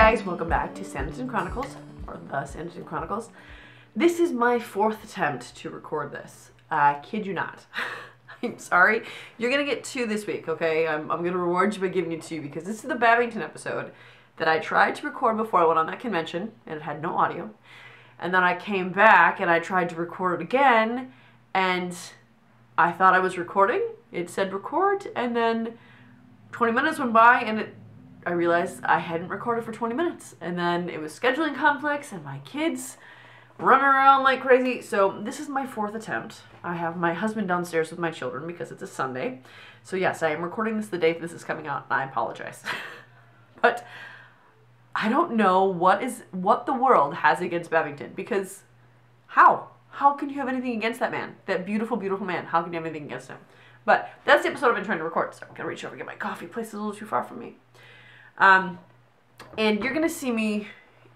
guys, welcome back to Sanditon Chronicles, or the Sanditon Chronicles. This is my 4th attempt to record this. Kid you not. I'm sorry. You're gonna get 2 this week, okay? I'm gonna reward you by giving you 2 because this is the Babington episode that I tried to record before I went on that convention and it had no audio. And then I came back and I tried to record it again and I thought I was recording. It said record and then 20 minutes went by and I realized I hadn't recorded for 20 minutes. And then it was scheduling conflicts and my kids running around like crazy. So this is my 4th attempt. I have my husband downstairs with my children because it's a Sunday. So yes, I am recording this the day this is coming out. I apologize. But I don't know what the world has against Babington, because how can you have anything against that man? That beautiful, beautiful man. How can you have anything against him? But that's the episode I've been trying to record. So I'm going to reach over and get my coffee. Place is a little too far from me. And you're going to see me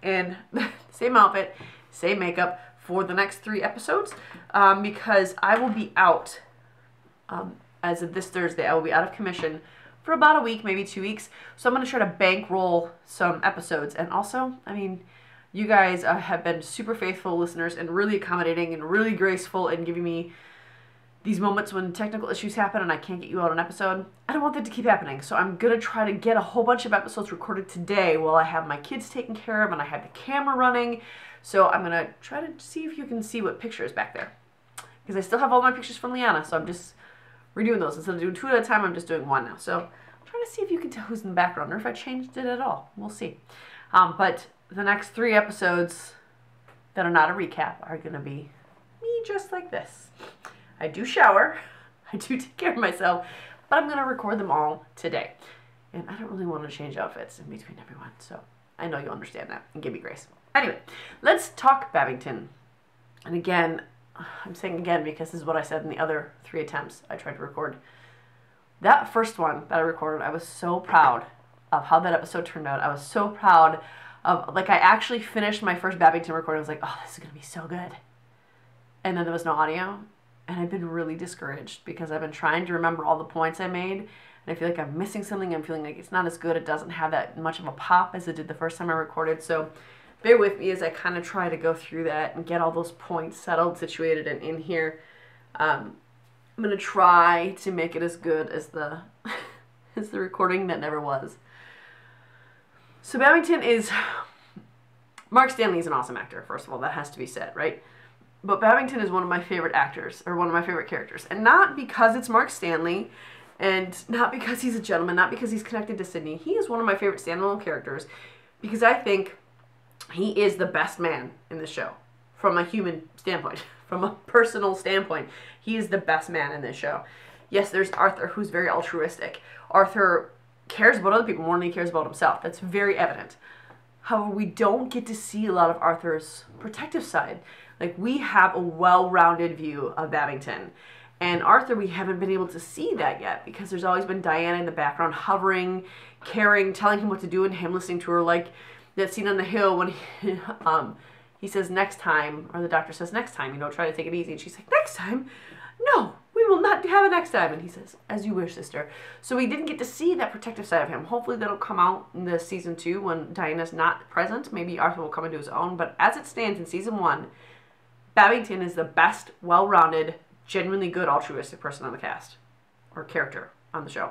in the same outfit, same makeup for the next 3 episodes, because I will be out, as of this Thursday, I will be out of commission for about a week, maybe 2 weeks. So I'm going to try to bankroll some episodes. And also, I mean, you guys have been super faithful listeners and really accommodating and really graceful and giving me these moments when technical issues happen and I can't get you out an episode. I don't want that to keep happening. So I'm going to try to get a whole bunch of episodes recorded today while I have my kids taken care of and I have the camera running. So I'm going to try to see if you can see what picture is back there. Because I still have all my pictures from Liana, so I'm just redoing those. Instead of doing 2 at a time, I'm just doing 1 now. So I'm trying to see if you can tell who's in the background or if I changed it at all. We'll see. But the next 3 episodes that are not a recap are going to be me just like this. I do shower, I do take care of myself, but I'm going to record them all today. And I don't really want to change outfits in between everyone, so I know you'll understand that and give me grace. Anyway, let's talk Babington. And again, I'm saying again because this is what I said in the other 3 attempts I tried to record. That first one that I recorded, I was so proud of how that episode turned out. I was so proud of, like, I actually finished my first Babington recording. I was like, oh, this is going to be so good. And then there was no audio. And I've been really discouraged because I've been trying to remember all the points I made. And I feel like I'm missing something. I'm feeling like it's not as good. It doesn't have that much of a pop as it did the first time I recorded. So bear with me as I kind of try to go through that and get all those points settled, situated, and in here. I'm going to try to make it as good as the, as the recording that never was. So Babington is... Mark Stanley is an awesome actor, first of all. That has to be said, right? But Babington is one of my favorite actors, or one of my favorite characters. And not because it's Mark Stanley, and not because he's a gentleman, not because he's connected to Sydney. He is one of my favorite standalone characters because I think he is the best man in this show. From a human standpoint, from a personal standpoint, he is the best man in this show. Yes, there's Arthur, who's very altruistic. Arthur cares about other people more than he cares about himself. That's very evident. However, we don't get to see a lot of Arthur's protective side. Like, we have a well-rounded view of Babington. And Arthur, we haven't been able to see that yet because there's always been Diana in the background hovering, caring, telling him what to do, and him listening to her, like that scene on the hill when he says next time, or the doctor says next time, you know, try to take it easy. And she's like, next time? No, we will not have a next time. And he says, as you wish, sister. So we didn't get to see that protective side of him. Hopefully that'll come out in the season 2 when Diana's not present. Maybe Arthur will come into his own. But as it stands in season 1, Babington is the best, well-rounded, genuinely good, altruistic person on the cast. Or character on the show.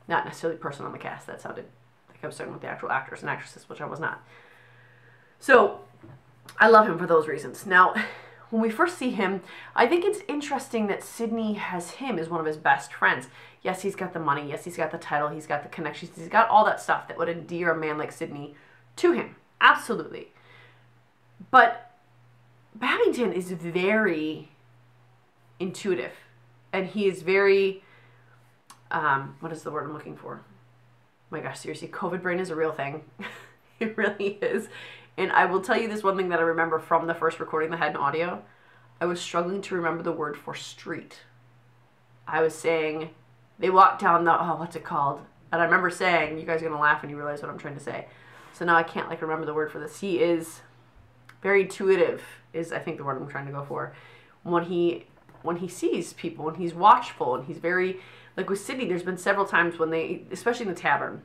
Not necessarily person on the cast. That sounded like I was talking with the actual actors and actresses, which I was not. So, I love him for those reasons. Now, when we first see him, I think it's interesting that Sydney has him as one of his best friends. Yes, he's got the money. Yes, he's got the title. He's got the connections. He's got all that stuff that would endear a man like Sydney to him. Absolutely. But Babington is very intuitive. And he is very, what is the word I'm looking for? Oh my gosh, seriously, COVID brain is a real thing. It really is. And I will tell you this one thing that I remember from the first recording that had an audio. I was struggling to remember the word for street. I was saying, they walked down the, oh, what's it called? And I remember saying, you guys are going to laugh when you realize what I'm trying to say. So now I can't, like, remember the word for this. He is very intuitive, is I think the word I'm trying to go for. When he sees people, and he's watchful, and he's very, like with Sydney, there's been several times when they, especially in the tavern,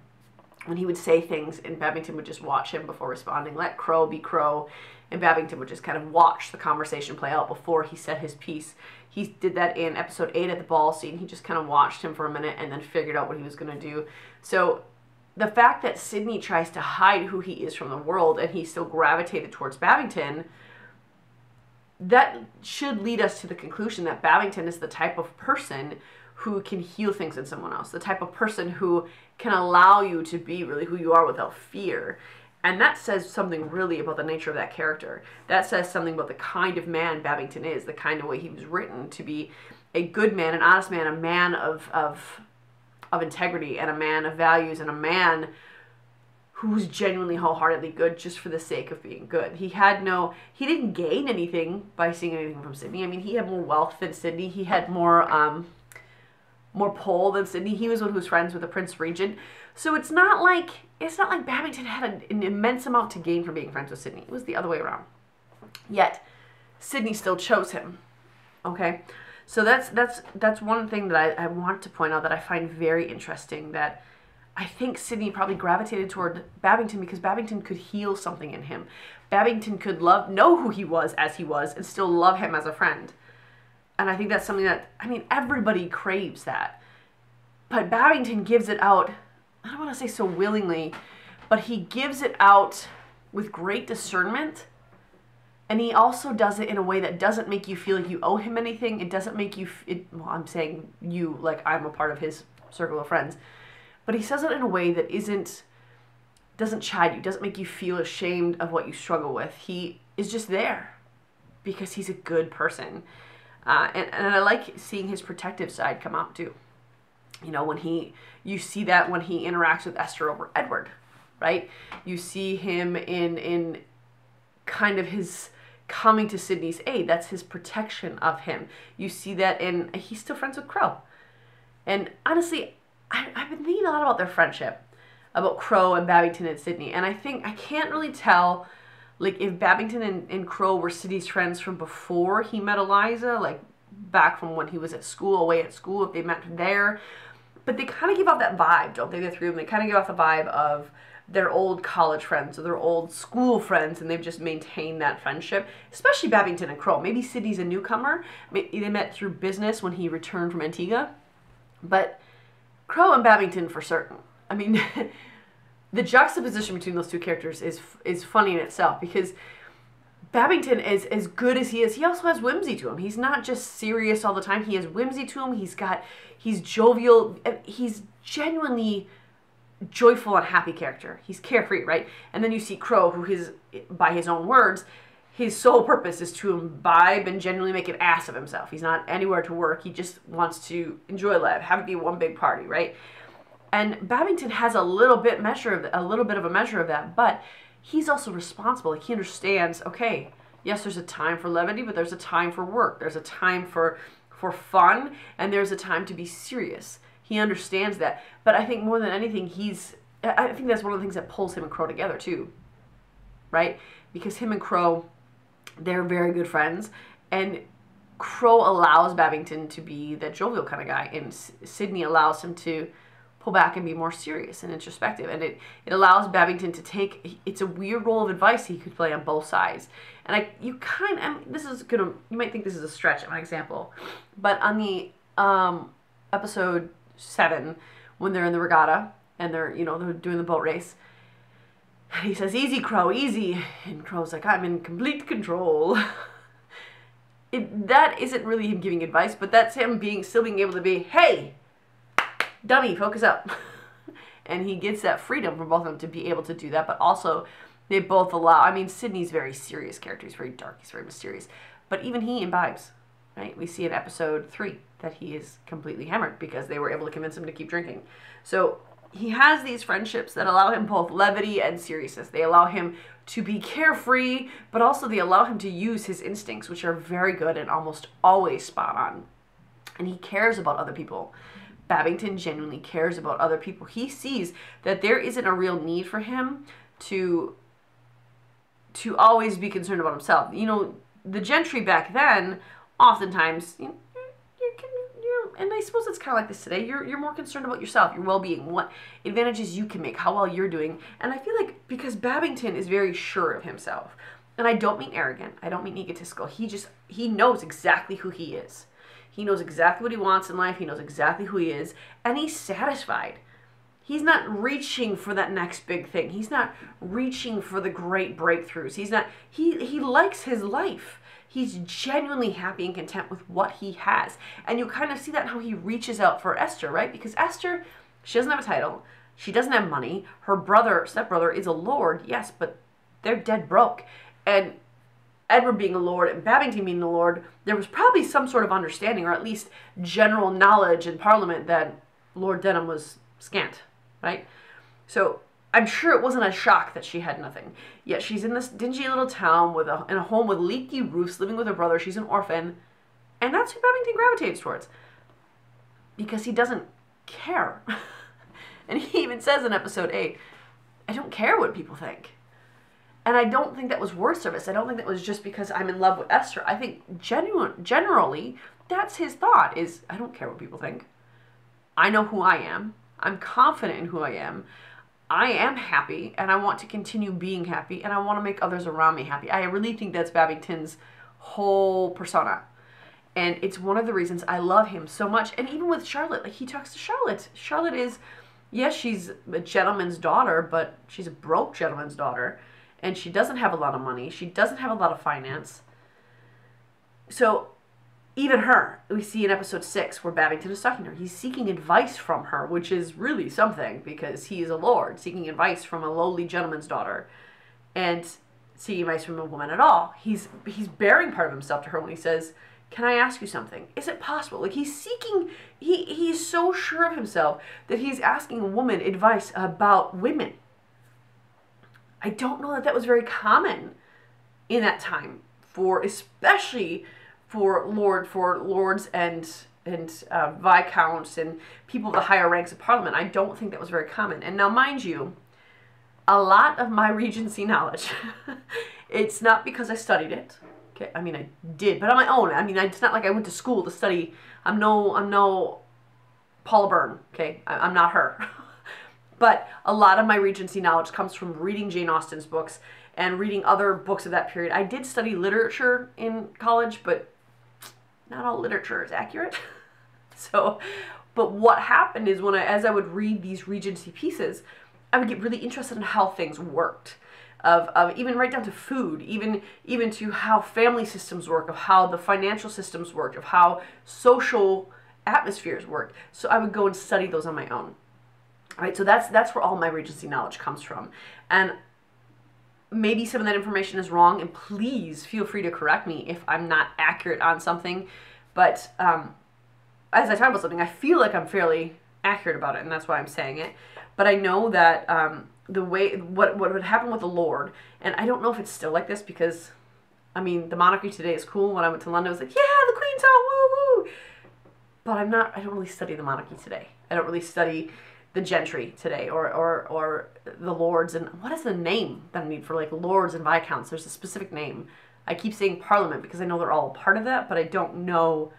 when he would say things and Babington would just watch him before responding. Let Crow be Crow, and Babington would just kind of watch the conversation play out before he said his piece. He did that in episode 8 at the ball scene. He just kind of watched him for a minute and then figured out what he was going to do. So the fact that Sydney tries to hide who he is from the world and he still gravitated towards Babington, that should lead us to the conclusion that Babington is the type of person who can heal things in someone else, the type of person who can allow you to be really who you are without fear. And that says something really about the nature of that character. That says something about the kind of man Babington is, the kind of way he was written to be a good man, an honest man, a man of integrity, and a man of values, and a man who's genuinely wholeheartedly good just for the sake of being good. He didn't gain anything by seeing anything from Sydney. I mean, he had more wealth than Sydney. He had more pull than Sydney. He was one who was friends with the Prince Regent. So it's not like Babington had an immense amount to gain from being friends with Sydney. It was the other way around. Yet Sydney still chose him. Okay? So that's one thing that I want to point out that I find very interesting, that I think Sydney probably gravitated toward Babington because Babington could heal something in him. Babington could know who he was as he was and still love him as a friend. And I think that's something that, I mean, everybody craves that. But Babington gives it out, I don't want to say so willingly, but he gives it out with great discernment. And he also does it in a way that doesn't make you feel like you owe him anything. It doesn't make you, well, I'm saying you, like I'm a part of his circle of friends. But he says it in a way that doesn't chide you, doesn't make you feel ashamed of what you struggle with. He is just there because he's a good person. And I like seeing his protective side come out too. You know, you see that when he interacts with Esther over Edward, right? You see him in kind of his coming to Sydney's aid. That's his protection of him. You see that he's still friends with Crow. And honestly, I've been thinking a lot about their friendship, about Crow and Babington and Sydney. And I can't really tell, like, if Babington and Crow were Sydney's friends from before he met Eliza, like back from when he was away at school, if they met there. But they kind of give off that vibe, don't they, the three of them? They kind of give off the vibe of their old college friends or their old school friends, and they've just maintained that friendship, especially Babington and Crow. Maybe Sydney's a newcomer. Maybe they met through business when he returned from Antigua. But Crow and Babington for certain. I mean, the juxtaposition between those two characters is funny in itself, because Babington is as good as he is. He also has whimsy to him. He's not just serious all the time. He has whimsy to him. He's jovial. He's genuinely joyful and happy character. He's carefree, right? And then you see Crow, who by his own words, his sole purpose is to imbibe and genuinely make an ass of himself. He's not anywhere to work. He just wants to enjoy life, have it be one big party, right? And Babington has a little bit of a measure of that, but he's also responsible. Like, he understands, okay, yes, there's a time for levity, but there's a time for work. There's a time for fun, and there's a time to be serious. He understands that. But I think more than anything, I think that's one of the things that pulls him and Crow together too, right? Because him and Crow, they're very good friends, and Crow allows Babington to be that jovial kind of guy, and Sydney allows him to pull back and be more serious and introspective. And it allows Babington to take, it's a weird role of advice he could play on both sides. And you might think this is a stretch of an example, but on the episode 7, when they're in the regatta and they're doing the boat race, he says, "Easy, Crow, easy." And Crow's like, "I'm in complete control." That isn't really him giving advice, but that's him still being able to be, "Hey, dummy, focus up." And he gets that freedom from both of them to be able to do that, but also they both allow, I mean, Sydney's a very serious character. He's very dark, he's very mysterious, but even he imbibes, right? We see in episode 3 that he is completely hammered because they were able to convince him to keep drinking. So he has these friendships that allow him both levity and seriousness. They allow him to be carefree, but also they allow him to use his instincts, which are very good and almost always spot on. And he cares about other people. Babington genuinely cares about other people. He sees that there isn't a real need for him to always be concerned about himself. You know, the gentry back then, oftentimes, you're and I suppose it's kind of like this today. You're more concerned about yourself, your well-being, what advantages you can make, how well you're doing. And I feel like because Babington is very sure of himself, and I don't mean arrogant, I don't mean egotistical. He knows exactly who he is. He knows exactly what he wants in life. He knows exactly who he is, and he's satisfied. He's not reaching for that next big thing. He's not reaching for the great breakthroughs. He likes his life. He's genuinely happy and content with what he has. And you kind of see that in how he reaches out for Esther, right? Because Esther, she doesn't have a title. She doesn't have money. Her stepbrother is a lord, yes, but they're dead broke. And Edward being a lord and Babington being a lord, there was probably some sort of understanding, or at least general knowledge in Parliament, that Lord Denham was scant, right? So I'm sure it wasn't a shock that she had nothing. Yet she's in this dingy little town in a home with leaky roofs, living with her brother. She's an orphan. And that's who Babington gravitates towards. Because he doesn't care. And he even says in episode 8, I don't care what people think. And I don't think that was word service. I don't think that was just because I'm in love with Esther. I think generally, that's his thought, is I don't care what people think. I know who I am. I'm confident in who I am. I am happy, and I want to continue being happy, and I want to make others around me happy. I really think that's Babington's whole persona. And it's one of the reasons I love him so much. And even with Charlotte, like, he talks to Charlotte. Charlotte is, yes, she's a gentleman's daughter, but she's a broke gentleman's daughter. And she doesn't have a lot of money. She doesn't have a lot of finance. So even her, we see in episode 6 where Babington is talking to her. He's seeking advice from her, which is really something, because he is a lord, seeking advice from a lowly gentleman's daughter. And seeking advice from a woman at all. He's bearing part of himself to her when he says, can I ask you something? Is it possible? Like, he's seeking, he's so sure of himself that he's asking a woman advice about women. I don't know that that was very common in that time, especially for lords and viscounts and people of the higher ranks of Parliament. I don't think that was very common. And now, mind you, a lot of my Regency knowledge, it's not because I studied it. Okay, I mean, I did, but on my own. I mean, it's not like I went to school to study. I'm no Paula Byrne. Okay, I'm not her. But a lot of my Regency knowledge comes from reading Jane Austen's books and reading other books of that period. I did study literature in college, but not all literature is accurate. But what happened is as I would read these Regency pieces, I would get really interested in how things worked, of even right down to food, even to how family systems work, of how the financial systems worked, of how social atmospheres worked. So I would go and study those on my own. All right, so that's where all my Regency knowledge comes from. And maybe some of that information is wrong, and please feel free to correct me if I'm not accurate on something. But as I talk about something, I feel like I'm fairly accurate about it, and that's why I'm saying it. But I know that what would happen with the Lord, and I don't know if it's still like this, because, I mean, the monarchy today is cool. When I went to London, I was like, yeah, the Queen's out, woo woo. But I don't really study the monarchy today. I don't really study the gentry today, or the lords, and what is the name that I need for, like, lords and viscounts? There's a specific name. I keep saying Parliament because I know they're all a part of that, but I don't know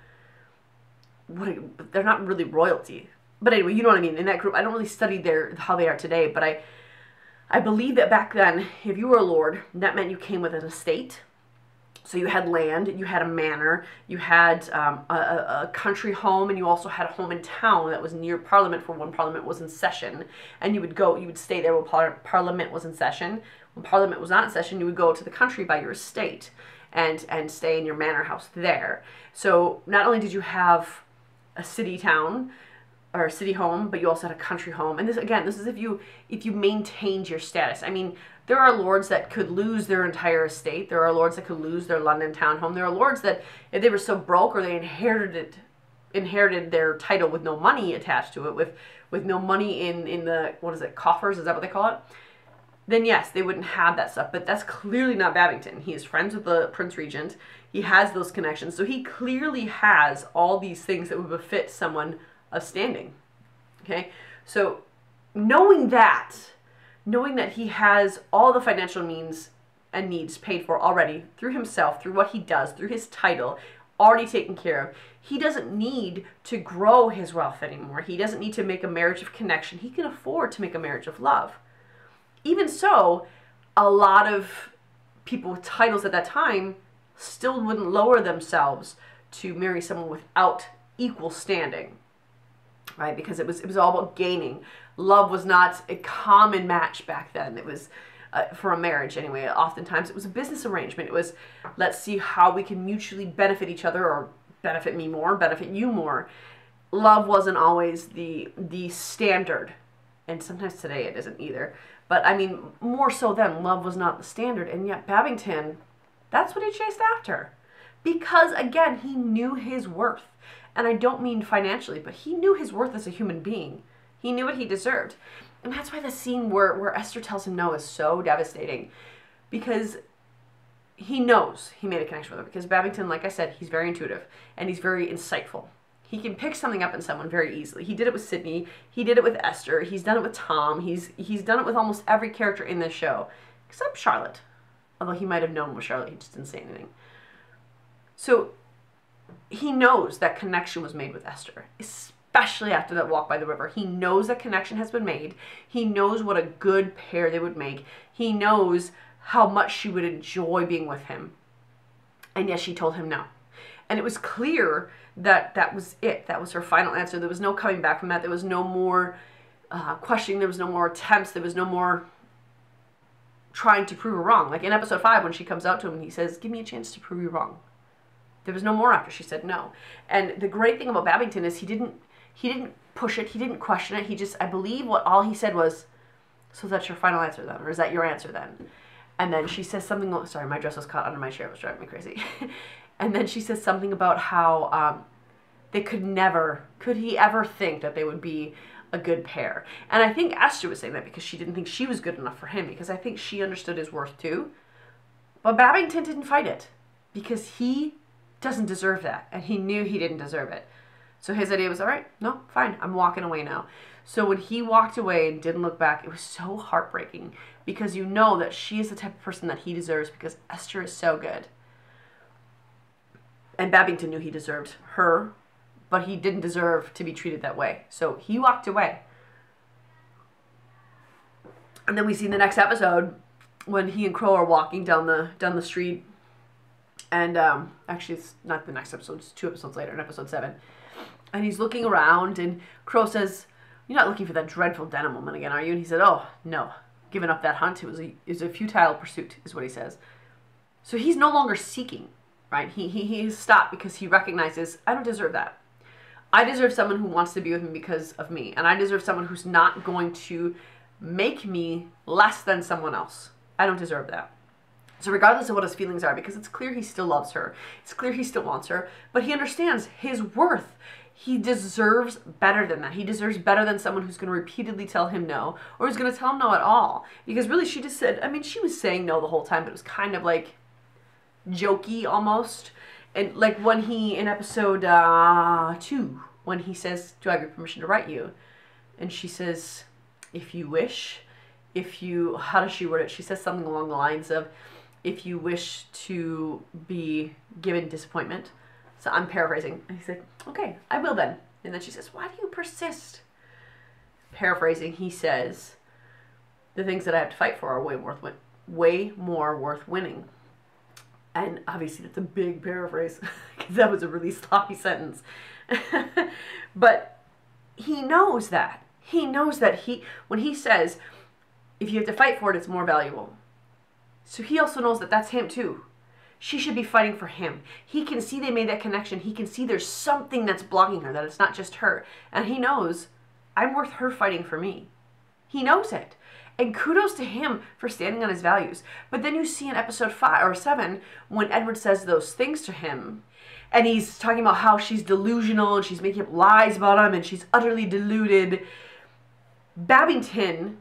they're not really royalty. But anyway, you know what I mean. In that group, I don't really study how they are today, but I believe that back then, if you were a lord, that meant you came with an estate. So you had land, you had a manor, you had a country home, and you also had a home in town that was near Parliament for when Parliament was in session. And you would stay there when Parliament was in session. When Parliament was not in session, you would go to the country by your estate and stay in your manor house there. So not only did you have a city town or a city home, but you also had a country home. And this is if you maintained your status. I mean, there are lords that could lose their entire estate. There are lords that could lose their London town home. There are lords that, if they were so broke or they inherited their title with no money attached to it, with no money in the, what is it, coffers, is that what they call it? Then yes, they wouldn't have that stuff. But that's clearly not Babington. He is friends with the Prince Regent. He has those connections. So he clearly has all these things that would befit someone of standing. Okay? So knowing that he has all the financial means and needs paid for already through himself, through what he does, through his title, already taken care of. He doesn't need to grow his wealth anymore. He doesn't need to make a marriage of connection. He can afford to make a marriage of love. Even so, a lot of people with titles at that time still wouldn't lower themselves to marry someone without equal standing, right? Because it was all about gaining. Love was not a common match back then. It was for a marriage anyway. Oftentimes it was a business arrangement. It was, let's see how we can mutually benefit each other, or benefit me more, benefit you more. Love wasn't always the standard, and sometimes today it isn't either. But I mean, more so then, love was not the standard, and yet Babington, that's what he chased after. Because again, he knew his worth. And I don't mean financially, but he knew his worth as a human being. He knew what he deserved. And that's why the scene where Esther tells him no is so devastating. Because he knows he made a connection with her. Because Babington, like I said, he's very intuitive. And he's very insightful. He can pick something up in someone very easily. He did it with Sydney. He did it with Esther. He's done it with Tom. He's done it with almost every character in this show. Except Charlotte. Although he might have known with Charlotte. He just didn't say anything. So he knows that connection was made with Esther, especially after that walk by the river. He knows that connection has been made. He knows what a good pair they would make. He knows how much she would enjoy being with him. And yet she told him no. And it was clear that that was it. That was her final answer. There was no coming back from that. There was no more questioning. There was no more attempts. There was no more trying to prove her wrong. Like in episode 5, when she comes out to him and he says, "Give me a chance to prove you wrong." There was no more after she said no. And the great thing about Babington is he didn't push it. He didn't question it. He just, I believe all he said was, "So that's your final answer then? Or is that your answer then?" And then she says something, sorry, my dress was caught under my chair. It was driving me crazy. And then she says something about how they could he ever think that they would be a good pair. And I think Esther was saying that because she didn't think she was good enough for him, because I think she understood his worth too. But Babington didn't fight it because he doesn't deserve that, and he knew he didn't deserve it. So his idea was, all right, no, fine, I'm walking away now. So when he walked away and didn't look back, it was so heartbreaking, because you know that she is the type of person that he deserves, because Esther is so good. And Babington knew he deserved her, but he didn't deserve to be treated that way. So he walked away. And then we see in the next episode when he and Crow are walking down the street. And actually, it's not the next episode, it's 2 episodes later, in episode 7. And he's looking around, and Crow says, "You're not looking for that dreadful denim woman again, are you?" And he said, "Oh, no. Giving up that hunt, it was a futile pursuit," is what he says. So he's no longer seeking, right? He stopped because he recognizes, I don't deserve that. I deserve someone who wants to be with me because of me. And I deserve someone who's not going to make me less than someone else. I don't deserve that. So regardless of what his feelings are, because it's clear he still loves her, it's clear he still wants her, but he understands his worth. He deserves better than that. He deserves better than someone who's going to repeatedly tell him no, or who's going to tell him no at all. Because really she just said, I mean, she was saying no the whole time, but it was kind of like jokey almost. And like when he, in episode 2, when he says, "Do I have your permission to write you?" And she says, "If you wish, how does she word it? She says something along the lines of, "If you wish to be given disappointment." So I'm paraphrasing. And he's like, "Okay, I will then." And then she says, "Why do you persist?" Paraphrasing, he says, "The things that I have to fight for are way more worth winning." And obviously that's a big paraphrase, because that was a really sloppy sentence. But he knows that. He knows that when he says, if you have to fight for it, it's more valuable. So he also knows that that's him too. She should be fighting for him. He can see they made that connection. He can see there's something that's blocking her, that it's not just her. And he knows, I'm worth her fighting for me. He knows it. And kudos to him for standing on his values. But then you see in episode 5 or 7, when Edward says those things to him, and he's talking about how she's delusional, and she's making up lies about him, and she's utterly deluded. Babington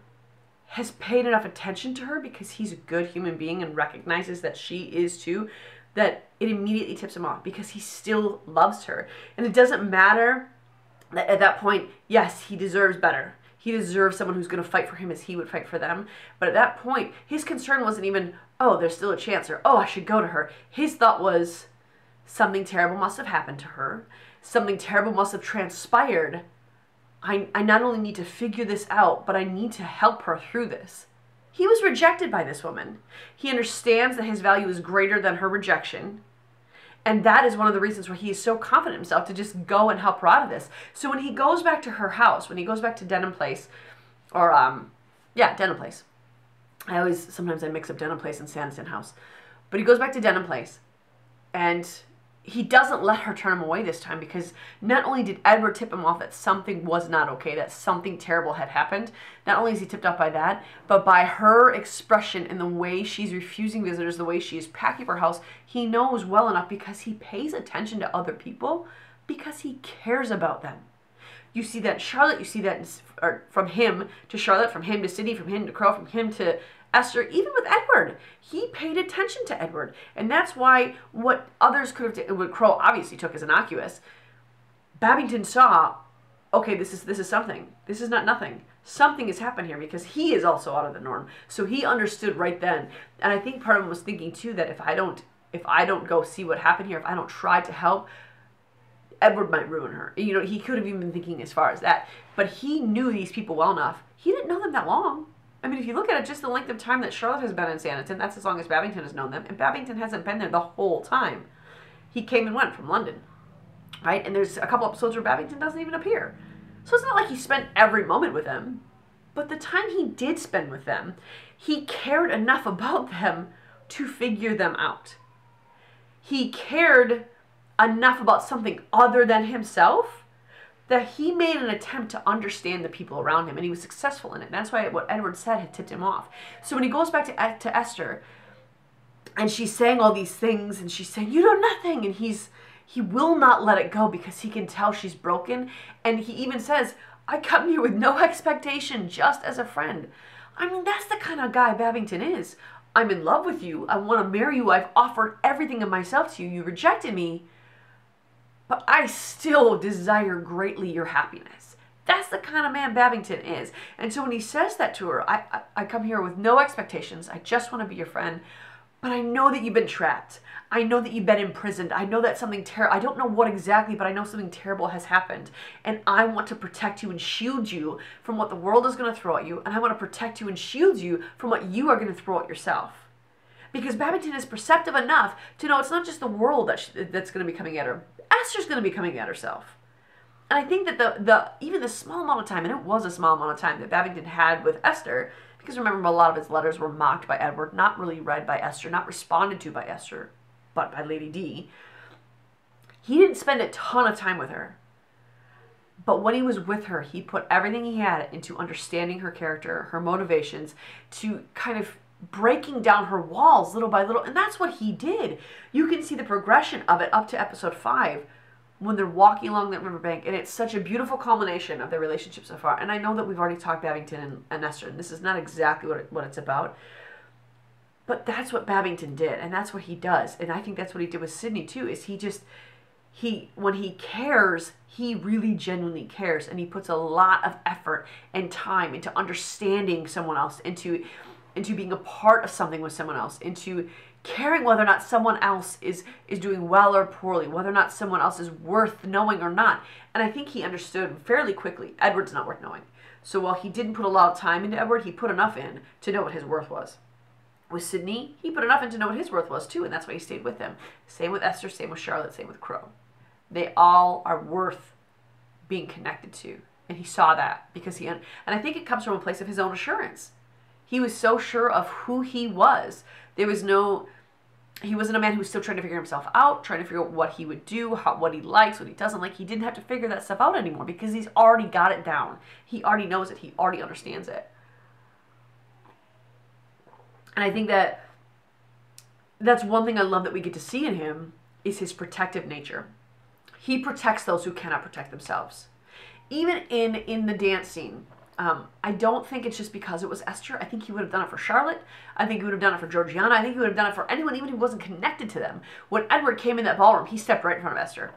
has paid enough attention to her, because he's a good human being and recognizes that she is too, that it immediately tips him off, because he still loves her. And it doesn't matter that at that point, yes, he deserves better. He deserves someone who's going to fight for him as he would fight for them. But at that point, his concern wasn't even, oh, there's still a chance, or, oh, I should go to her. His thought was, Something terrible must have happened to her. Something terrible must have transpired. I not only need to figure this out, but I need to help her through this. He was rejected by this woman. He understands that his value is greater than her rejection. And that is one of the reasons why he is so confident in himself to just go and help her out of this. So when he goes back to her house, when he goes back to Denham Place, or, Denham Place. Sometimes I mix up Denham Place and Sanditon House. But he goes back to Denham Place, and he doesn't let her turn him away this time, because not only did Edward tip him off that something was not okay, that something terrible had happened, not only is he tipped off by that, but by her expression and the way she's refusing visitors, the way she is packing up her house, he knows well enough, because he pays attention to other people, because he cares about them. You see that in Charlotte, you see that from him to Charlotte, from him to Sydney, from him to Crow, from him to Esther, even with Edward. He paid attention to Edward. And that's why what others could have what Crow obviously took as innocuous, Babington saw, okay, this is something. This is not nothing. Something has happened here, because he is also out of the norm. So he understood right then. And I think part of him was thinking too that if I don't go see what happened here, if I don't try to help, Edward might ruin her. You know, he could have even been thinking as far as that. But he knew these people well enough. He didn't know them that long. I mean, if you look at it, just the length of time that Charlotte has been in Sanditon, that's as long as Babington has known them. And Babington hasn't been there the whole time. He came and went from London, right? And there's a couple episodes where Babington doesn't even appear. So it's not like he spent every moment with them. But the time he did spend with them, he cared enough about them to figure them out. He cared enough about something other than himself that he made an attempt to understand the people around him, and he was successful in it. And that's why what Edward said had tipped him off. So when he goes back to Esther, and she's saying all these things, and she's saying, you know nothing, and he will not let it go, because he can tell she's broken. And he even says, I come here with no expectation, just as a friend. I mean, that's the kind of guy Babington is. I'm in love with you. I want to marry you. I've offered everything of myself to you. You rejected me. But I still desire greatly your happiness. That's the kind of man Babington is. And so when he says that to her, I come here with no expectations. I just want to be your friend. But I know that you've been trapped. I know that you've been imprisoned. I know that something terrible, I don't know what exactly, but I know something terrible has happened. And I want to protect you and shield you from what the world is going to throw at you. And I want to protect you and shield you from what you are going to throw at yourself. Because Babington is perceptive enough to know it's not just the world that's going to be coming at her. Esther's going to be coming at herself. And I think that even the small amount of time, and it was a small amount of time that Babington had with Esther, because remember, a lot of his letters were mocked by Edward, not really read by Esther, not responded to by Esther, but by Lady D. He didn't spend a ton of time with her. But when he was with her, he put everything he had into understanding her character, her motivations, to kind of breaking down her walls little by little. And that's what he did. You can see the progression of it up to episode 5 when they're walking along that riverbank, and it's such a beautiful culmination of their relationship so far. And I know that we've already talked Babington and Esther, and this is not exactly what it's about, but that's what Babington did, and that's what he does. And I think that's what he did with Sydney too, is when he cares, he really genuinely cares, and he puts a lot of effort and time into understanding someone else, into being a part of something with someone else, into caring whether or not someone else is doing well or poorly, whether or not someone else is worth knowing or not. And I think he understood fairly quickly, Edward's not worth knowing. So while he didn't put a lot of time into Edward, he put enough in to know what his worth was. With Sydney, he put enough in to know what his worth was too, and that's why he stayed with them. Same with Esther, same with Charlotte, same with Crow. They all are worth being connected to. And he saw that because and I think it comes from a place of his own assurance. He was so sure of who he was. He wasn't a man who was still trying to figure himself out, trying to figure out what he would do, what he likes, what he doesn't like. He didn't have to figure that stuff out anymore because he's already got it down. He already knows it. He already understands it. And I think that's one thing I love that we get to see in him is his protective nature. He protects those who cannot protect themselves. Even in the dance scene, I don't think it's just because it was Esther. I think he would have done it for Charlotte. I think he would have done it for Georgiana. I think he would have done it for anyone, even who wasn't connected to them. When Edward came in that ballroom, he stepped right in front of Esther.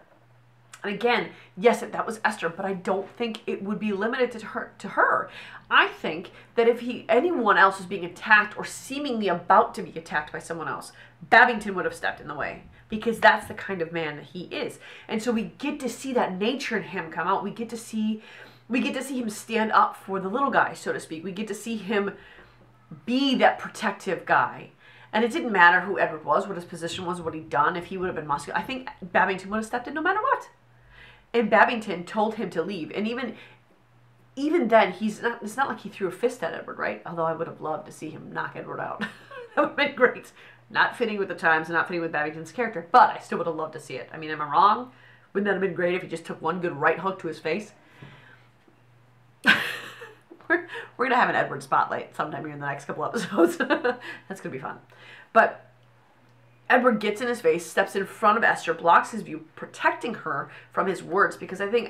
And again, yes, that was Esther, but I don't think it would be limited to her. I think that if anyone else was being attacked or seemingly about to be attacked by someone else, Babington would have stepped in the way. because that's the kind of man that he is. And so we get to see that nature in him come out. We get to see him stand up for the little guy, so to speak. We get to see him be that protective guy. And it didn't matter who Edward was, what his position was, what he'd done. If he would have been muscular, I think Babington would have stepped in no matter what. And Babington told him to leave. And even then, it's not like he threw a fist at Edward, right? Although I would have loved to see him knock Edward out. That would have been great. Not fitting with the times and not fitting with Babington's character, but I still would have loved to see it. I mean, am I wrong? Wouldn't that have been great if he just took one good right hook to his face? We're going to have an Edward spotlight sometime here in the next couple episodes. That's going to be fun. But Edward gets in his face, steps in front of Esther, blocks his view, protecting her from his words, because I think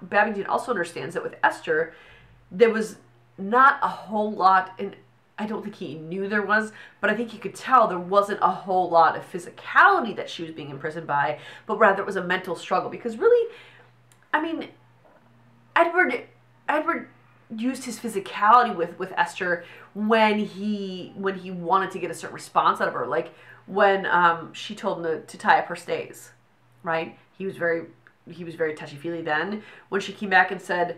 Babington also understands that with Esther, there was not a whole lot, and I don't think he knew there was, but I think he could tell there wasn't a whole lot of physicality that she was being imprisoned by, but rather it was a mental struggle. Because really, I mean, Edward used his physicality with Esther when he wanted to get a certain response out of her, like when she told him to tie up her stays, right? He was very touchy-feely then. When she came back and said,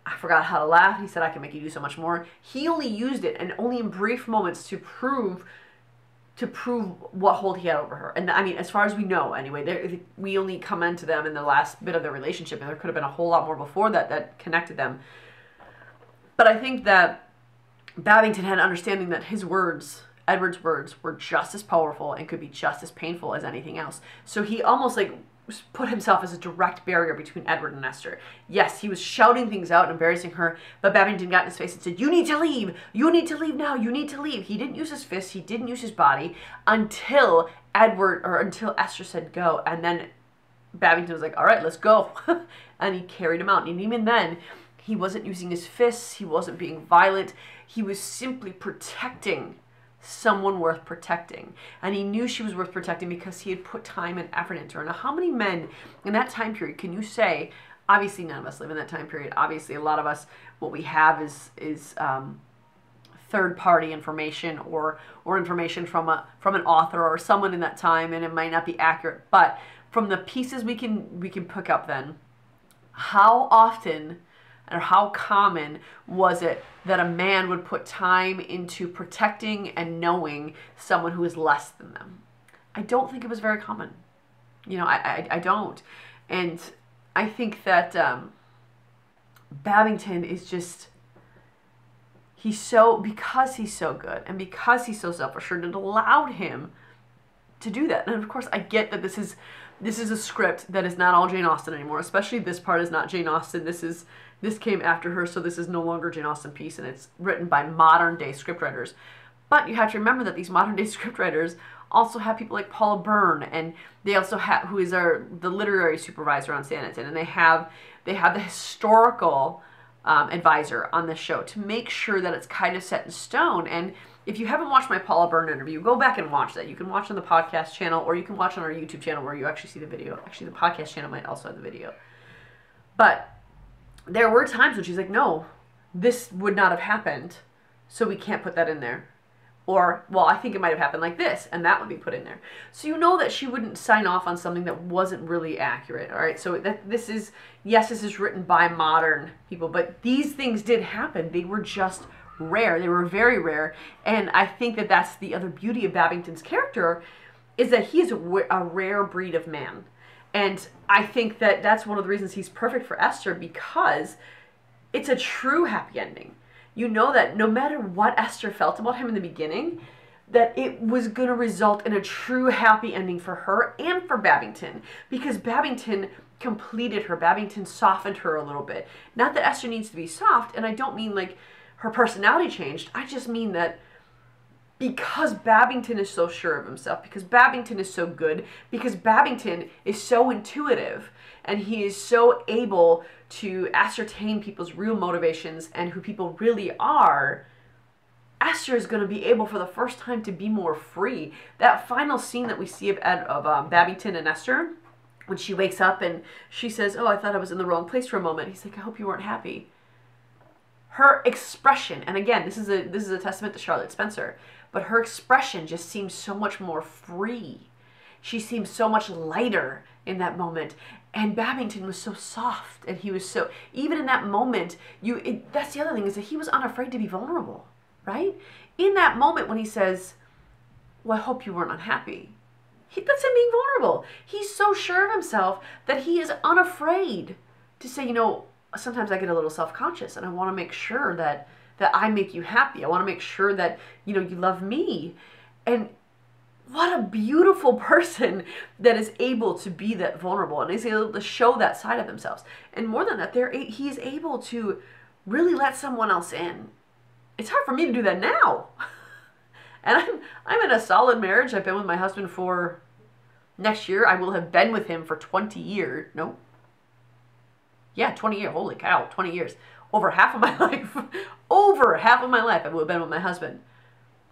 I forgot how to laugh, he said, I can make you do so much more. He only used it, and only in brief moments, to prove what hold he had over her. And I mean, as far as we know, anyway, we only come into them in the last bit of their relationship, and there could have been a whole lot more before that connected them. But I think that Babington had an understanding that his words, Edward's words, were just as powerful and could be just as painful as anything else. So he almost like put himself as a direct barrier between Edward and Esther. Yes, he was shouting things out and embarrassing her, but Babington got in his face and said, you need to leave. You need to leave now. You need to leave. He didn't use his fists. He didn't use his body until Esther said go. And then Babington was like, all right, let's go. And he carried him out. And even then, he wasn't using his fists. He wasn't being violent. He was simply protecting someone worth protecting. And he knew she was worth protecting because he had put time and effort into her. Now, how many men in that time period can you say, obviously none of us live in that time period. Obviously, a lot of us, what we have is third-party information or information from an author or someone in that time, and it might not be accurate. But from the pieces we can pick up then, how often or how common was it that a man would put time into protecting and knowing someone who is less than them? I don't think it was very common. You know, I don't. And I think that Babington is just, because he's so good and because he's so self-assured, it allowed him to do that. And of course, I get that this is a script that is not all Jane Austen anymore, especially this part is not Jane Austen. This came after her, so this is no longer Jane Austen piece, and it's written by modern-day scriptwriters. But you have to remember that these modern-day scriptwriters also have people like Paula Byrne, and they also have, who is the literary supervisor on Sanditon, and they have the historical advisor on the show to make sure that it's kind of set in stone. And if you haven't watched my Paula Byrne interview, go back and watch that. You can watch on the podcast channel, or you can watch on our YouTube channel where you actually see the video. Actually, the podcast channel might also have the video. But there were times when she's like, no, this would not have happened, so we can't put that in there. Or, well, I think it might have happened like this, and that would be put in there. So you know that she wouldn't sign off on something that wasn't really accurate, all right? So this is written by modern people, but these things did happen. They were just rare. They were very rare. And I think that that's the other beauty of Babington's character, is that he is a rare breed of man. And I think that that's one of the reasons he's perfect for Esther, because it's a true happy ending. You know that no matter what Esther felt about him in the beginning, that it was going to result in a true happy ending for her and for Babington, because Babington completed her. Babington softened her a little bit. Not that Esther needs to be soft, and I don't mean like her personality changed. I just mean that because Babington is so sure of himself, because Babington is so good, because Babington is so intuitive, and he is so able to ascertain people's real motivations and who people really are, Esther is going to be able for the first time to be more free. That final scene that we see of Babington and Esther, when she wakes up and she says, oh, I thought I was in the wrong place for a moment. He's like, I hope you weren't happy. Her expression, and again, this is a testament to Charlotte Spencer, but her expression just seems so much more free. She seemed so much lighter in that moment. And Babington was so soft, and he was so, even in that moment, that's the other thing, is that he was unafraid to be vulnerable, right? In that moment when he says, well, I hope you weren't unhappy. That's him being vulnerable. He's so sure of himself that he is unafraid to say, you know, sometimes I get a little self-conscious and I want to make sure that I make you happy. I want to make sure that, you know, you love me. And what a beautiful person that is able to be that vulnerable and is able to show that side of themselves. And more than that, he's able to really let someone else in. It's hard for me to do that now. And I'm in a solid marriage. I've been with my husband for, next year, I will have been with him for 20 years. No. Yeah, 20 years. Holy cow, 20 years. Over half of my life. Over half of my life I will have been with my husband.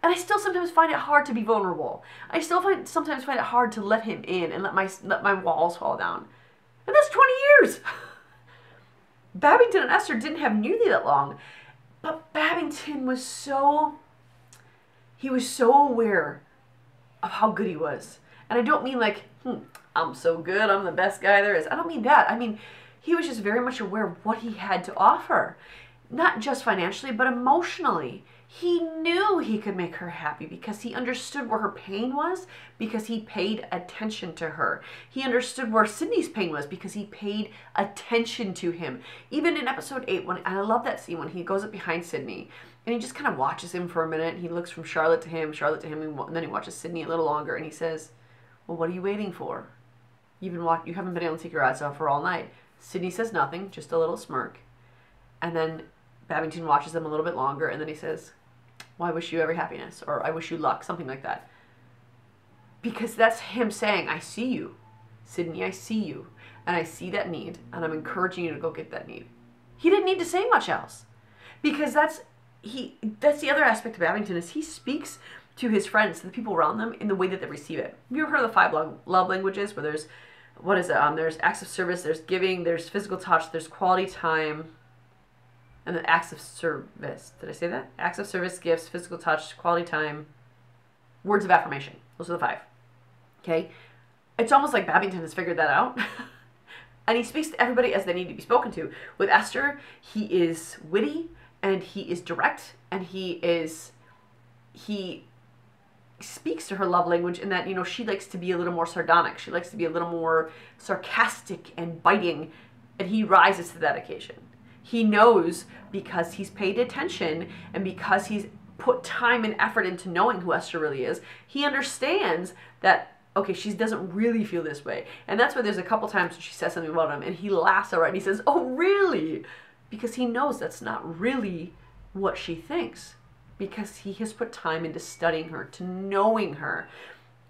And I still sometimes find it hard to be vulnerable. I still sometimes find it hard to let him in and let my walls fall down. And that's 20 years. Babington and Esther didn't have nearly that long. But Babington was so aware of how good he was. And I don't mean like, I'm so good, I'm the best guy there is. I don't mean that. I mean, he was just very much aware of what he had to offer. Not just financially, but emotionally. He knew he could make her happy because he understood where her pain was, because he paid attention to her. He understood where Sydney's pain was because he paid attention to him. Even in episode 8, and I love that scene when he goes up behind Sydney and he just kind of watches him for a minute. He looks from Charlotte to him, and then he watches Sydney a little longer and he says, well, what are you waiting for? You haven't been able to take your eyes off her all night. Sydney says nothing, just a little smirk. And then Babington watches them a little bit longer, and then he says, well, I wish you every happiness, or I wish you luck, something like that. Because that's him saying, I see you, Sydney, I see you, and I see that need, and I'm encouraging you to go get that need. He didn't need to say much else, because that's the other aspect of Babington, is he speaks to his friends, to the people around them, in the way that they receive it. Have you ever heard of the 5 love languages, where there's, there's acts of service, there's giving, there's physical touch, there's quality time, and then acts of service. Did I say that? Acts of service, gifts, physical touch, quality time, words of affirmation. Those are the 5. Okay? It's almost like Babington has figured that out. And he speaks to everybody as they need to be spoken to. With Esther, he is witty, and he is direct, and he speaks to her love language in that, you know, she likes to be a little more sardonic. She likes to be a little more sarcastic and biting, and he rises to that occasion. He knows, because he's paid attention and because he's put time and effort into knowing who Esther really is, he understands that, okay, she doesn't really feel this way. And that's why there's a couple times when she says something about him and he laughs outright and he says, oh, really? Because he knows that's not really what she thinks. Because he has put time into studying her, to knowing her.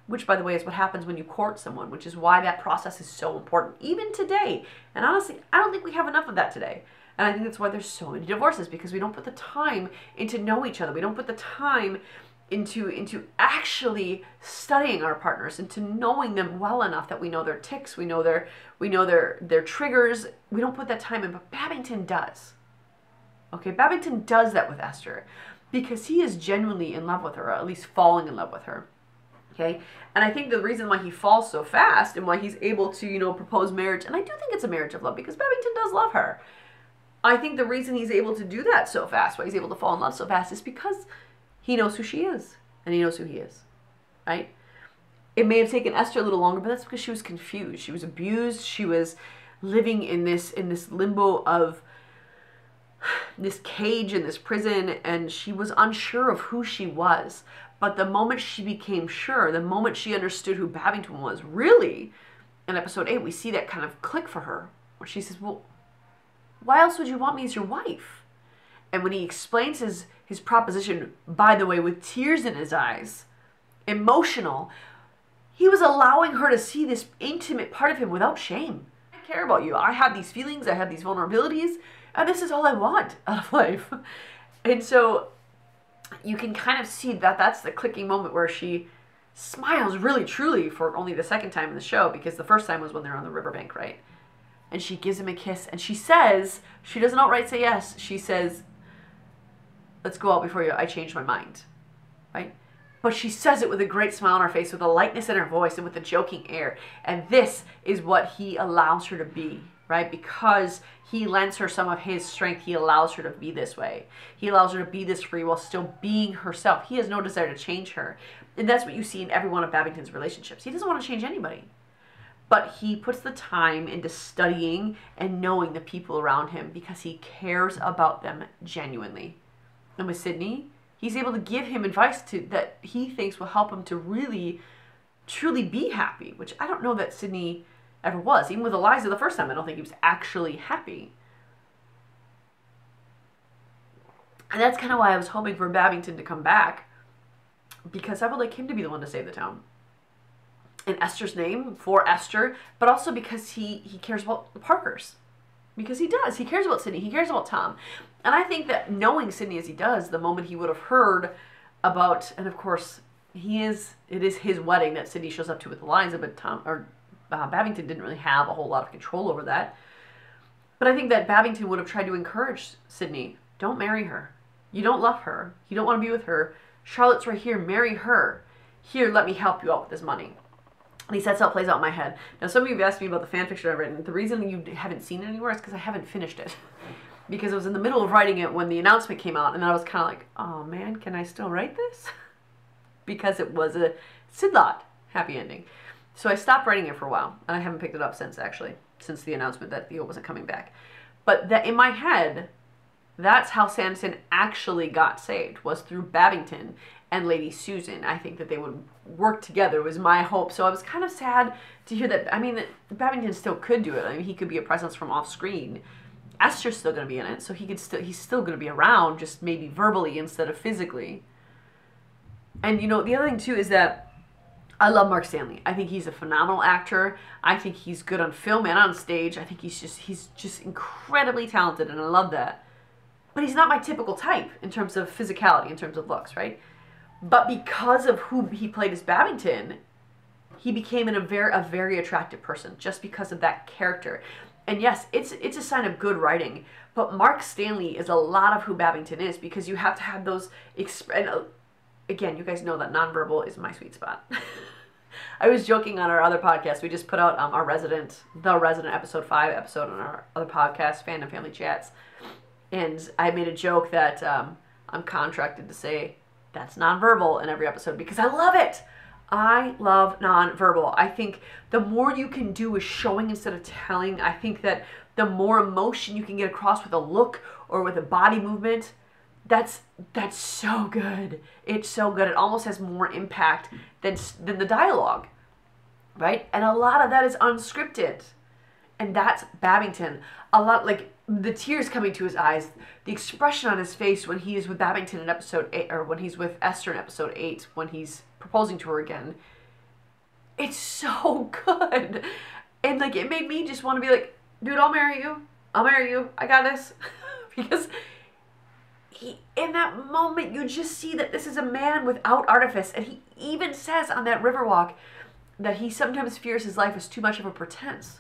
Which, by the way, is what happens when you court someone, which is why that process is so important, even today. And honestly, I don't think we have enough of that today. And I think that's why there's so many divorces, because we don't put the time into know each other. We don't put the time into actually studying our partners, into knowing them well enough that we know their tics, we know their triggers. We don't put that time in, but Babington does. Okay, Babington does that with Esther because he is genuinely in love with her, or at least falling in love with her. Okay, and I think the reason why he falls so fast and why he's able to, you know, propose marriage, and I do think it's a marriage of love because Babington does love her. I think the reason he's able to do that so fast, why he's able to fall in love so fast, is because he knows who she is and he knows who he is, right? It may have taken Esther a little longer, but that's because she was confused. She was abused. She was living in this limbo of this cage in this prison, and she was unsure of who she was. But the moment she became sure, the moment she understood who Babington was, really, in episode 8, we see that kind of click for her, where she says, well, why else would you want me as your wife? And when he explains his proposition, by the way, with tears in his eyes, emotional, he was allowing her to see this intimate part of him without shame. I care about you. I have these feelings. I have these vulnerabilities. And this is all I want out of life. And so you can kind of see that that's the clicking moment where she smiles really truly for only the second time in the show, because the first time was when they're on the riverbank, right? And she gives him a kiss, and she says, she doesn't outright say yes, she says, let's go out before I change my mind, right? but she says it with a great smile on her face, with a lightness in her voice, and with a joking air. And this is what he allows her to be, right? Because he lends her some of his strength, he allows her to be this way. He allows her to be this free while still being herself. He has no desire to change her. And that's what you see in every one of Babington's relationships. He doesn't want to change anybody. But he puts the time into studying and knowing the people around him because he cares about them genuinely. And with Sydney, he's able to give him advice that he thinks will help him to really, truly be happy, which I don't know that Sydney ever was. Even with Eliza the first time, I don't think he was actually happy. And that's kind of why I was hoping for Babington to come back, because I would like him to be the one to save the town. In Esther's name, for Esther, but also because he cares about the Parkers. Because he does. He cares about Sydney. He cares about Tom. And I think that knowing Sydney as he does, the moment he would have heard about, and of course, it is his wedding that Sydney shows up to with Eliza, but Babington didn't really have a whole lot of control over that. But I think that Babington would have tried to encourage Sydney, don't marry her. You don't love her. You don't want to be with her. Charlotte's right here. Marry her. Here, let me help you out with this money. At least that's how it plays out in my head. Now, some of you have asked me about the fan fiction I've written. The reason you haven't seen it anywhere is because I haven't finished it. Because I was in the middle of writing it when the announcement came out, and then I was kind of like, oh man, can I still write this? Because it was a Sidlot happy ending. So I stopped writing it for a while, and I haven't picked it up since, actually, since the announcement that Theo wasn't coming back. But that in my head, that's how Sanditon actually got saved, was through Babington and Lady Susan. I think that they would work together was my hope. So I was kind of sad to hear that. I mean, that Babington still could do it. I mean, he could be a presence from off screen. Esther's still going to be in it, so he's still going to be around, just maybe verbally instead of physically. And you know, the other thing too is that I love Mark Stanley. I think he's a phenomenal actor. I think he's good on film and on stage. I think he's just incredibly talented, and I love that. But he's not my typical type in terms of physicality, in terms of looks, right? But because of who he played as Babington, he became a very attractive person just because of that character. And yes, it's a sign of good writing. But Mark Stanley is a lot of who Babington is, because you have to have those. Again, you guys know that nonverbal is my sweet spot. I was joking on our other podcast. We just put out the Resident episode 5 episode on our other podcast, Fandom Family Chats. And I made a joke that I'm contracted to say that's nonverbal in every episode because I love it. I love nonverbal. I think the more you can do with showing instead of telling, I think that the more emotion you can get across with a look or with a body movement, that's so good. It's so good. It almost has more impact than the dialogue, right? And a lot of that is unscripted. And that's Babington. A lot, like the tears coming to his eyes, the expression on his face when he is with Babington in episode 8, or when he's with Esther in episode 8, when he's proposing to her again. It's so good. And like, it made me just want to be like, dude, I'll marry you. I'll marry you. I got this. Because in that moment, you just see that this is a man without artifice. And he even says on that river walk that he sometimes fears his life is too much of a pretense.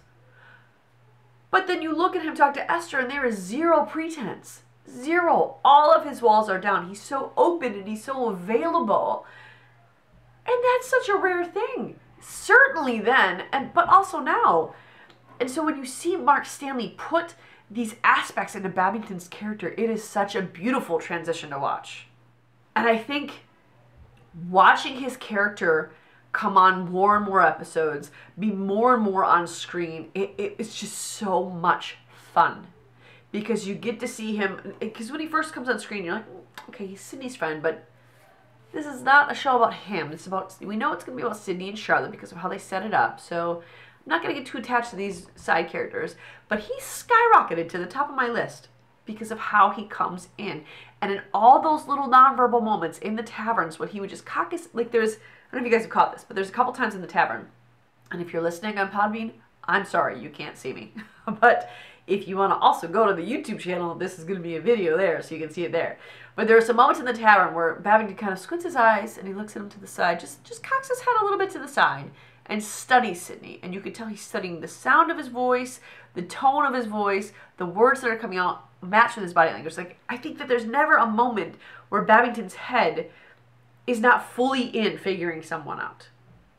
But then you look at him talk to Esther, and there is zero pretense. Zero. All of his walls are down. He's so open and he's so available. And that's such a rare thing. Certainly then, but also now. And so when you see Mark Stanley put these aspects into Babington's character, it is such a beautiful transition to watch. And I think watching his character come on more and more episodes, be more and more on screen, it's just so much fun. Because you get to see him, because when he first comes on screen, you're like, okay, he's Sydney's friend, but this is not a show about him. It's about, we know it's going to be about Sydney and Charlotte because of how they set it up. So I'm not going to get too attached to these side characters, but he's skyrocketed to the top of my list because of how he comes in. And in all those little nonverbal moments in the taverns when he would just cock his, like there's, I don't know if you guys have caught this, but there's a couple times in the tavern. And if you're listening on Podbean, I'm sorry, you can't see me. But if you want to also go to the YouTube channel, this is going to be a video there, so you can see it there. But there are some moments in the tavern where Babington kind of squints his eyes and he looks at him to the side, just cocks his head a little bit to the side and studies Sydney. And you can tell he's studying the sound of his voice, the tone of his voice, the words that are coming out match with his body language. Like, I think that there's never a moment where Babington's head is not fully in figuring someone out.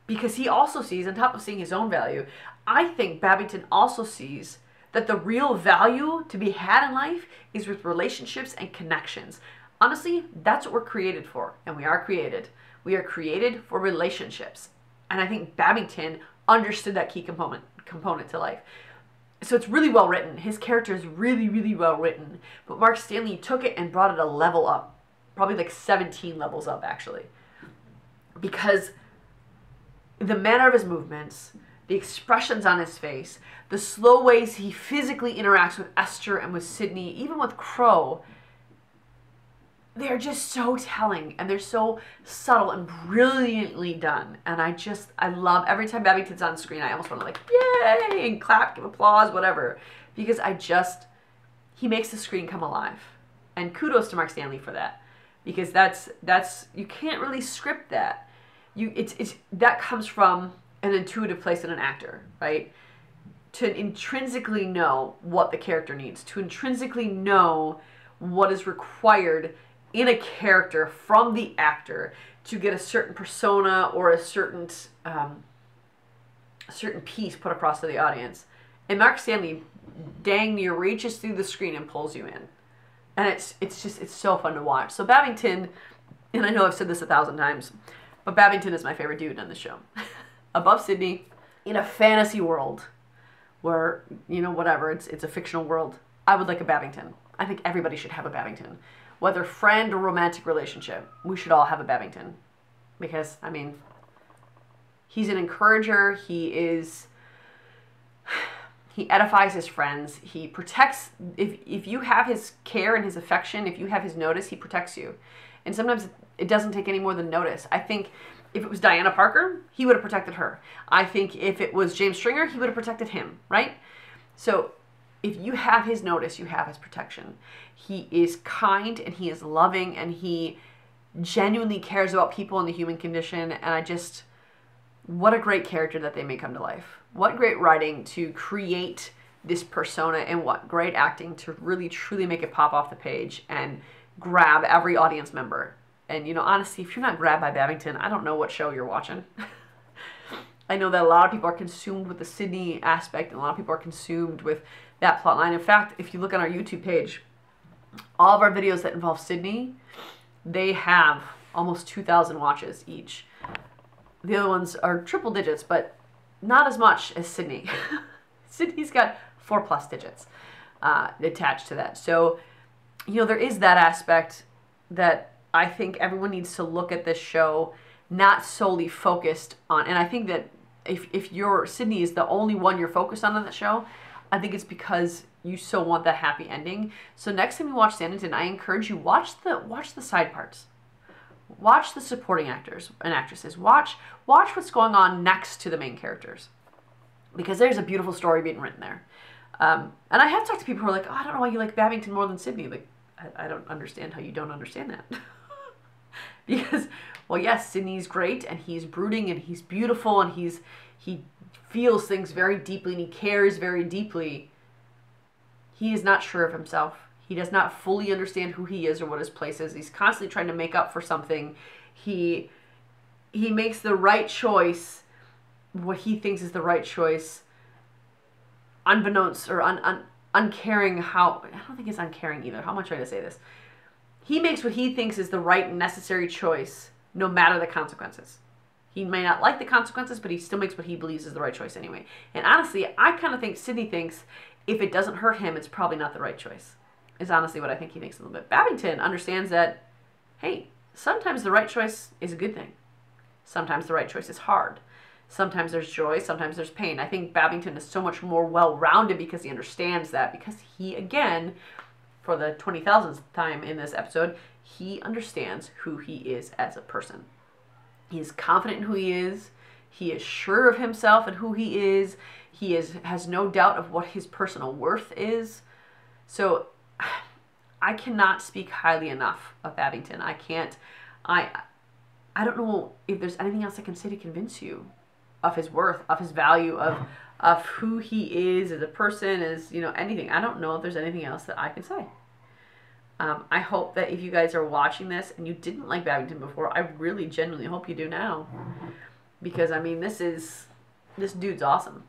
Because he also sees, on top of seeing his own value, I think Babington also sees that the real value to be had in life is with relationships and connections. Honestly, that's what we're created for, and we are created. We are created for relationships. And I think Babington understood that key component to life. So it's really well written. His character is really, really well written. But Mark Stanley took it and brought it a level up. Probably like 17 levels up, actually. Because the manner of his movements, the expressions on his face, the slow ways he physically interacts with Esther and with Sydney, even with Crow, they're just so telling, and they're so subtle and brilliantly done. And I love every time Babington's on screen, I almost want to like, yay, and clap, give applause, whatever. Because he makes the screen come alive. And kudos to Mark Stanley for that. Because that's you can't really script that. That comes from an intuitive place in an actor, right? To intrinsically know what the character needs, to intrinsically know what is required in a character from the actor to get a certain persona or a certain piece put across to the audience. And Mark Stanley dang near reaches through the screen and pulls you in. And it's so fun to watch. So Babington, and I know I've said this 1,000 times, but Babington is my favorite dude on the show. Above Sydney, in a fantasy world where, whatever, it's a fictional world, I would like a Babington. I think everybody should have a Babington. Whether friend or romantic relationship, we should all have a Babington. Because, he's an encourager. He edifies his friends. He protects, if you have his care and his affection, if you have his notice, he protects you. And sometimes it doesn't take any more than notice. I think if it was Diana Parker, he would have protected her. I think if it was James Stringer, he would have protected him, right? So if you have his notice, you have his protection. He is kind and he is loving and he genuinely cares about people and the human condition. And what a great character that they may come to life. What great writing to create this persona, and what great acting to really truly make it pop off the page and grab every audience member. And honestly, if you're not grabbed by Babington, I don't know what show you're watching. I know that a lot of people are consumed with the Sydney aspect, and a lot of people are consumed with that plot line. In fact, if you look on our YouTube page, all of our videos that involve Sydney, they have almost 2,000 watches each. The other ones are triple digits, but not as much as Sydney. Sydney's got 4+ digits attached to that. So, there is that aspect that I think everyone needs to look at this show not solely focused on. And I think that if your Sydney is the only one you're focused on that show, I think it's because you so want that happy ending. So next time you watch Sanditon, I encourage you, watch the side parts. Watch the supporting actors and actresses. Watch what's going on next to the main characters. Because there's a beautiful story being written there. And I have talked to people who are like, oh, I don't know why you like Babington more than Sydney. Like, I don't understand how you don't understand that. Because, well, yes, Sydney's great, and he's brooding, and he's beautiful, and he feels things very deeply, and he cares very deeply. He is not sure of himself. He does not fully understand who he is or what his place is. He's constantly trying to make up for something. He makes the right choice, what he thinks is the right choice, unbeknownst or uncaring how, I don't think it's uncaring either. How am I trying to say this? He makes what he thinks is the right and necessary choice, no matter the consequences. He may not like the consequences, but he still makes what he believes is the right choice anyway. And honestly, I kind of think Sydney thinks if it doesn't hurt him, it's probably not the right choice. Is honestly what I think he thinks a little bit. Babington understands that, hey, sometimes the right choice is a good thing. Sometimes the right choice is hard. Sometimes there's joy, sometimes there's pain. I think Babington is so much more well-rounded because he understands that. Because he, again, for the 20,000th time in this episode, he understands who he is as a person. He is confident in who he is. He is sure of himself and who he is. He has no doubt of what his personal worth is. So I cannot speak highly enough of Babington. I don't know if there's anything else I can say to convince you of his worth, of his value, of who he is as a person, as anything. I don't know if there's anything else that I can say. I hope that if you guys are watching this and you didn't like Babington before, I really genuinely hope you do now. Because, I mean, this dude's awesome.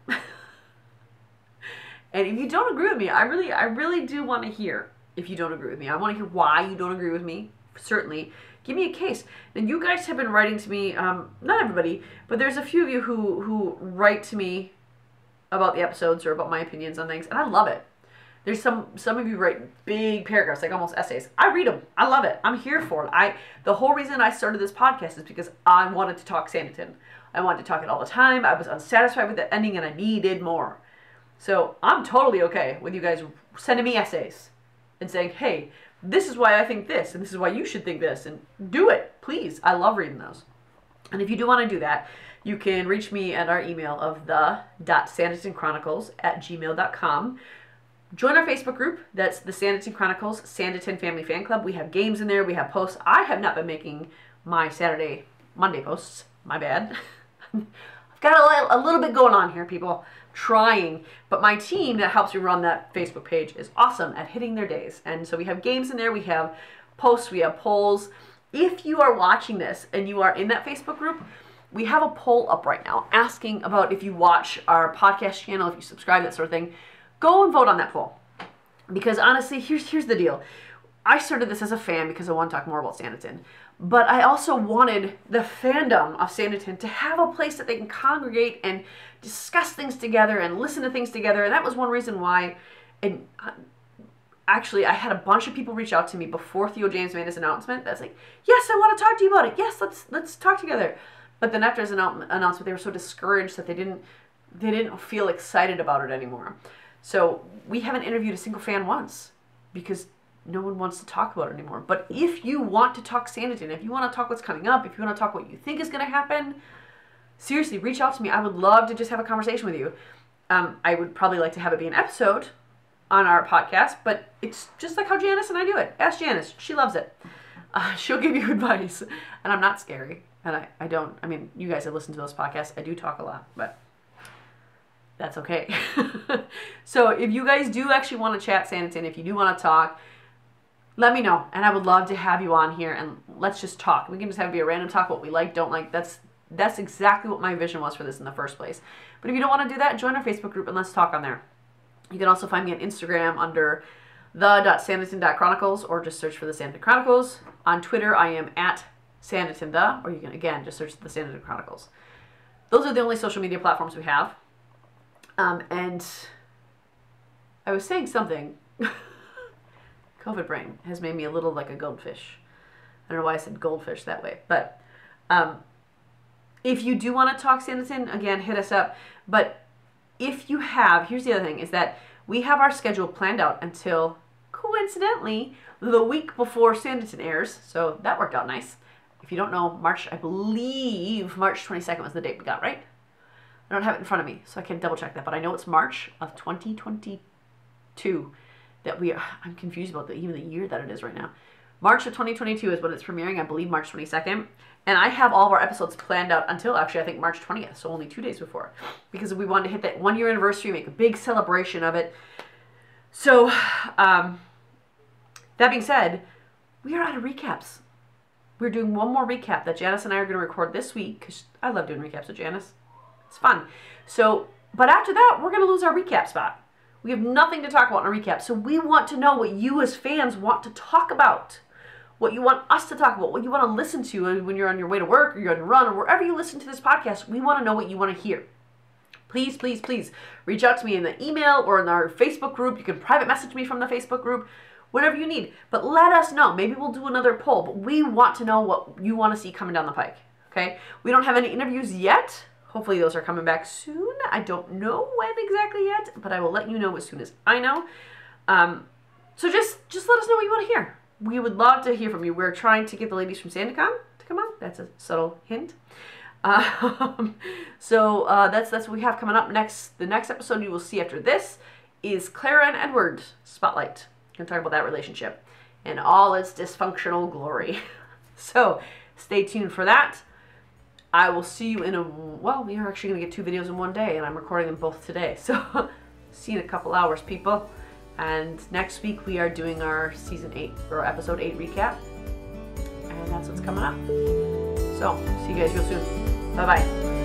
And if you don't agree with me, I really do want to hear if you don't agree with me. I want to hear why you don't agree with me. Certainly. Give me a case. And you guys have been writing to me, not everybody, but there's a few of you who write to me about the episodes or about my opinions on things, and I love it. There's some of you write big paragraphs, like almost essays. I read them. I love it. I'm here for it. The whole reason I started this podcast is because I wanted to talk Sanditon. I wanted to talk it all the time. I was unsatisfied with the ending and I needed more. So I'm totally okay with you guys sending me essays and saying, hey, this is why I think this, and this is why you should think this, and do it, please. I love reading those. And if you do want to do that, you can reach me at our email of the.sanditonchronicles@gmail.com. Join our Facebook group. That's the Sanditon Chronicles Sanditon Family Fan Club. We have games in there. We have posts. I have not been making my Monday posts. My bad. I've got a little bit going on here, people. Trying. But my team that helps me run that Facebook page is awesome at hitting their days. And so we have games in there. We have posts. We have polls. If you are watching this and you are in that Facebook group, we have a poll up right now asking about if you watch our podcast channel, if you subscribe, that sort of thing. Go and vote on that poll. Because honestly, here's the deal. I started this as a fan because I want to talk more about Sanditon. But I also wanted the fandom of Sanditon to have a place that they can congregate and discuss things together and listen to things together. And that was one reason why, and actually I had a bunch of people reach out to me before Theo James made his announcement. That's like, yes, I want to talk to you about it. Yes, let's talk together. But then after his announcement, they were so discouraged that they didn't feel excited about it anymore. So we haven't interviewed a single fan once because no one wants to talk about it anymore. But if you want to talk Sanditon, if you want to talk what's coming up, if you want to talk what you think is going to happen, seriously, reach out to me. I would love to just have a conversation with you. I would probably like to have it be an episode on our podcast, but it's just like how Janice and I do it. Ask Janice. She loves it. She'll give you advice. And I'm not scary. And I mean, you guys have listened to those podcasts. I do talk a lot, but that's okay. So if you guys do actually want to chat Sanditon, if you do want to talk, let me know. And I would love to have you on here and let's just talk. We can just have it be a random talk, what we like, don't like. That's exactly what my vision was for this in the first place. But if you don't want to do that, join our Facebook group and let's talk on there. You can also find me on Instagram under the.sanditon.chronicles or just search for the Sanditon Chronicles. On Twitter, I am at Sanditon or you can, again, just search the Sanditon Chronicles. Those are the only social media platforms we have. And I was saying something. COVID brain has made me a little like a goldfish. I don't know why I said goldfish that way. But if you do want to talk Sanditon, again, hit us up. But if you have, here's the other thing, is that we have our schedule planned out until, coincidentally, the week before Sanditon airs. So that worked out nice. If you don't know, I believe March 22nd was the date we got, right? I don't have it in front of me, so I can double check that. But I know it's March of 2022 that I'm confused about even the year that it is right now. March of 2022 is when it's premiering, I believe March 22nd. And I have all of our episodes planned out until actually I think March 20th, so only 2 days before. Because we wanted to hit that 1 year anniversary, make a big celebration of it. So, that being said, we are out of recaps. We're doing one more recap that Janice and I are going to record this week, because I love doing recaps with Janice. It's fun. So, but after that, we're going to lose our recap spot. We have nothing to talk about in a recap. So we want to know what you as fans want to talk about. What you want us to talk about. What you want to listen to when you're on your way to work or you're on your run or wherever you listen to this podcast. We want to know what you want to hear. Please, please, please reach out to me in the email or in our Facebook group. You can private message me from the Facebook group. Whatever you need. But let us know. Maybe we'll do another poll. But we want to know what you want to see coming down the pike. Okay? We don't have any interviews yet. Hopefully those are coming back soon. I don't know when exactly yet, but I will let you know as soon as I know. So just let us know what you want to hear. We would love to hear from you. We're trying to get the ladies from SandiCon to come on. That's a subtle hint. So that's what we have coming up next. The next episode you will see after this is Clara and Edward Spotlight. We're going to talk about that relationship and all its dysfunctional glory. So stay tuned for that. I will see you well, we are actually going to get 2 videos in one day, and I'm recording them both today. So, see you in a couple hours, people. And next week we are doing our season 8 or episode 8 recap. And that's what's coming up. So, see you guys real soon. Bye bye.